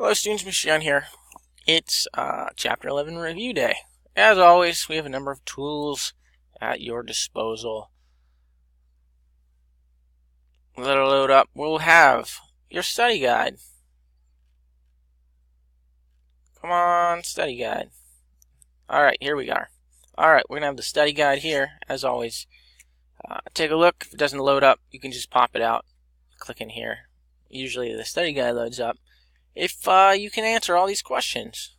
Hello students, Michelle here. It's Chapter 11 Review Day. As always, we have a number of tools at your disposal. Let it load up. We'll have your study guide. Come on, study guide. Alright, here we are. Alright, we're going to have the study guide here, as always. Take a look. If it doesn't load up, you can just pop it out. Click in here. Usually the study guide loads up. If you can answer all these questions,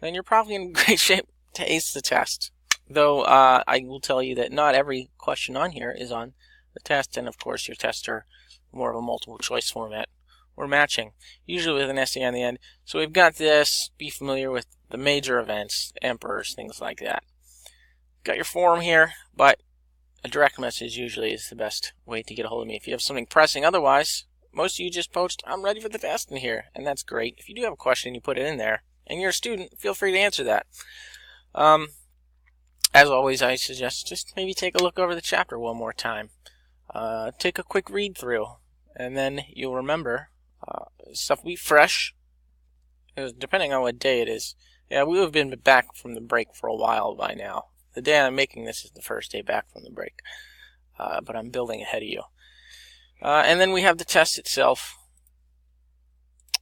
then you're probably in great shape to ace the test. Though I will tell you that not every question on here is on the test, and of course your tests are more of a multiple choice format. We're matching, usually with an essay on the end. So we've got this. Be familiar with the major events, emperors, things like that. Got your form here, but a direct message usually is the best way to get a hold of me. If you have something pressing otherwise, most of you just post, I'm ready for the test in here, and that's great. If you do have a question, you put it in there, and you're a student, feel free to answer that. As always, I suggest just maybe take a look over the chapter one more time. Take a quick read through, and then you'll remember stuff will be fresh, depending on what day it is. Yeah, we have been back from the break for a while by now. The day I'm making this is the first day back from the break, but I'm building ahead of you. And then we have the test itself,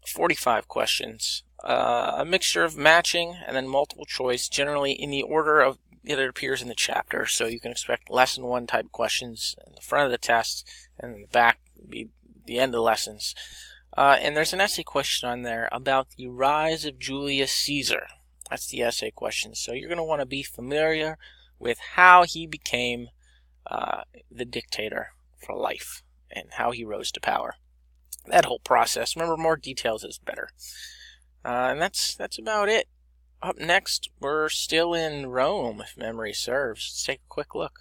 45 questions, a mixture of matching and then multiple choice, generally in the order of that it appears in the chapter. So you can expect lesson 1 type questions in the front of the test, and in the back be the end of the lessons. And there's an essay question on there about the rise of Julius Caesar. That's the essay question. So you're going to want to be familiar with how he became the dictator for life, and how he rose to power. That whole process. Remember, more details is better. And that's about it. Up next, we're still in Rome, if memory serves. Let's take a quick look.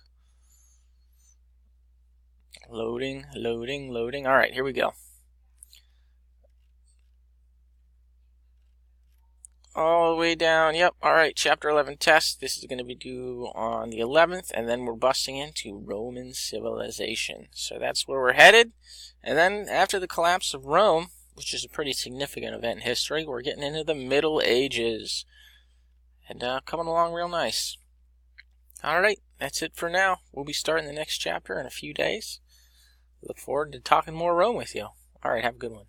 Loading, loading, loading. All right, here we go. All the way down. Yep. All right. Chapter 11 test. This is going to be due on the 11th, and then we're busting into Roman civilization. So that's where we're headed. And then after the collapse of Rome, which is a pretty significant event in history, we're getting into the Middle Ages. And coming along real nice. All right. That's it for now. We'll be starting the next chapter in a few days. Look forward to talking more Rome with you. All right. Have a good one.